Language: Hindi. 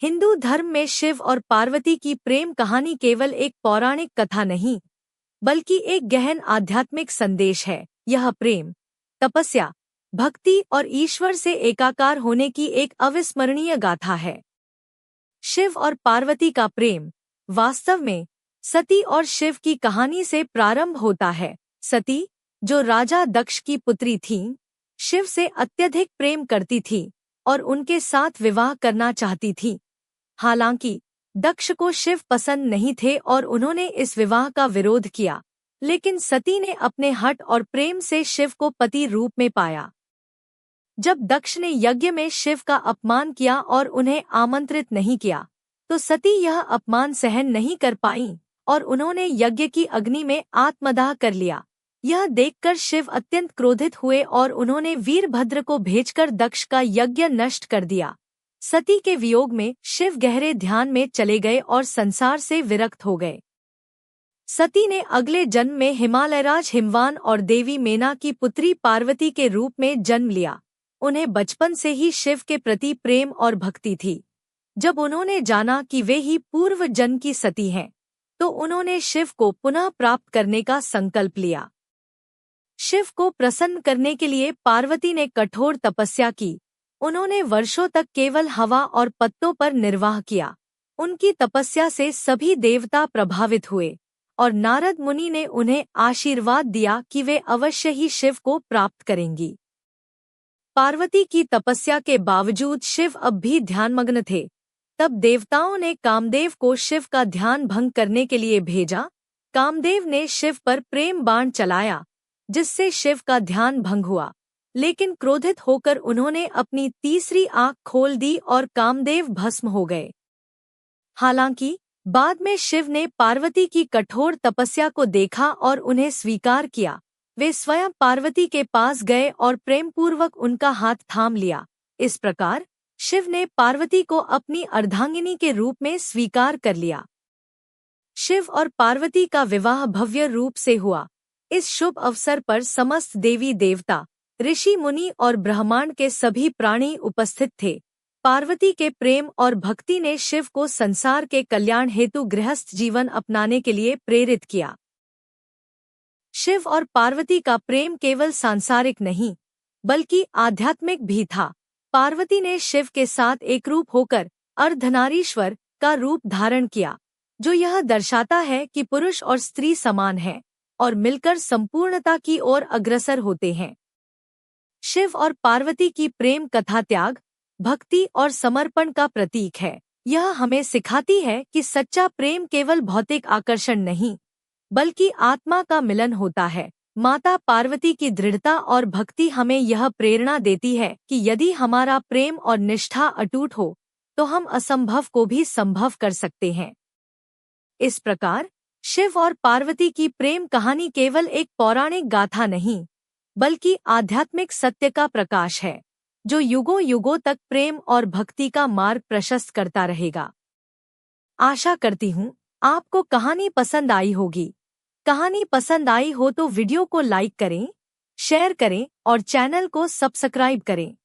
हिंदू धर्म में शिव और पार्वती की प्रेम कहानी केवल एक पौराणिक कथा नहीं, बल्कि एक गहन आध्यात्मिक संदेश है। यह प्रेम, तपस्या, भक्ति और ईश्वर से एकाकार होने की एक अविस्मरणीय गाथा है। शिव और पार्वती का प्रेम वास्तव में सती और शिव की कहानी से प्रारंभ होता है। सती, जो राजा दक्ष की पुत्री थीं, शिव से अत्यधिक प्रेम करती थी और उनके साथ विवाह करना चाहती थी। हालांकि दक्ष को शिव पसंद नहीं थे और उन्होंने इस विवाह का विरोध किया, लेकिन सती ने अपने हठ और प्रेम से शिव को पति रूप में पाया। जब दक्ष ने यज्ञ में शिव का अपमान किया और उन्हें आमंत्रित नहीं किया, तो सती यह अपमान सहन नहीं कर पाईं और उन्होंने यज्ञ की अग्नि में आत्मदाह कर लिया। यह देखकर शिव अत्यंत क्रोधित हुए और उन्होंने वीरभद्र को भेजकर दक्ष का यज्ञ नष्ट कर दिया। सती के वियोग में शिव गहरे ध्यान में चले गए और संसार से विरक्त हो गए। सती ने अगले जन्म में हिमालयराज हिमवान और देवी मेना की पुत्री पार्वती के रूप में जन्म लिया। उन्हें बचपन से ही शिव के प्रति प्रेम और भक्ति थी। जब उन्होंने जाना कि वे ही पूर्व जन्म की सती हैं, तो उन्होंने शिव को पुनः प्राप्त करने का संकल्प लिया। शिव को प्रसन्न करने के लिए पार्वती ने कठोर तपस्या की। उन्होंने वर्षों तक केवल हवा और पत्तों पर निर्वाह किया। उनकी तपस्या से सभी देवता प्रभावित हुए और नारद मुनि ने उन्हें आशीर्वाद दिया कि वे अवश्य ही शिव को प्राप्त करेंगी। पार्वती की तपस्या के बावजूद शिव अब भी ध्यानमग्न थे। तब देवताओं ने कामदेव को शिव का ध्यान भंग करने के लिए भेजा। कामदेव ने शिव पर प्रेम बाण चलाया, जिससे शिव का ध्यान भंग हुआ, लेकिन क्रोधित होकर उन्होंने अपनी तीसरी आंख खोल दी और कामदेव भस्म हो गए। हालांकि बाद में शिव ने पार्वती की कठोर तपस्या को देखा और उन्हें स्वीकार किया। वे स्वयं पार्वती के पास गए और प्रेमपूर्वक उनका हाथ थाम लिया। इस प्रकार शिव ने पार्वती को अपनी अर्धांगिनी के रूप में स्वीकार कर लिया। शिव और पार्वती का विवाह भव्य रूप से हुआ। इस शुभ अवसर पर समस्त देवी देवता, ऋषि मुनि और ब्रह्मांड के सभी प्राणी उपस्थित थे। पार्वती के प्रेम और भक्ति ने शिव को संसार के कल्याण हेतु गृहस्थ जीवन अपनाने के लिए प्रेरित किया। शिव और पार्वती का प्रेम केवल सांसारिक नहीं, बल्कि आध्यात्मिक भी था। पार्वती ने शिव के साथ एकरूप होकर अर्धनारीश्वर का रूप धारण किया, जो यह दर्शाता है कि पुरुष और स्त्री समान हैं और मिलकर संपूर्णता की ओर अग्रसर होते हैं। शिव और पार्वती की प्रेम कथा त्याग, भक्ति और समर्पण का प्रतीक है। यह हमें सिखाती है कि सच्चा प्रेम केवल भौतिक आकर्षण नहीं, बल्कि आत्मा का मिलन होता है। माता पार्वती की दृढ़ता और भक्ति हमें यह प्रेरणा देती है कि यदि हमारा प्रेम और निष्ठा अटूट हो, तो हम असंभव को भी संभव कर सकते हैं। इस प्रकार शिव और पार्वती की प्रेम कहानी केवल एक पौराणिक गाथा नहीं, बल्कि आध्यात्मिक सत्य का प्रकाश है, जो युगों युगों तक प्रेम और भक्ति का मार्ग प्रशस्त करता रहेगा। आशा करती हूँ आपको कहानी पसंद आई होगी। कहानी पसंद आई हो तो वीडियो को लाइक करें, शेयर करें और चैनल को सब्सक्राइब करें।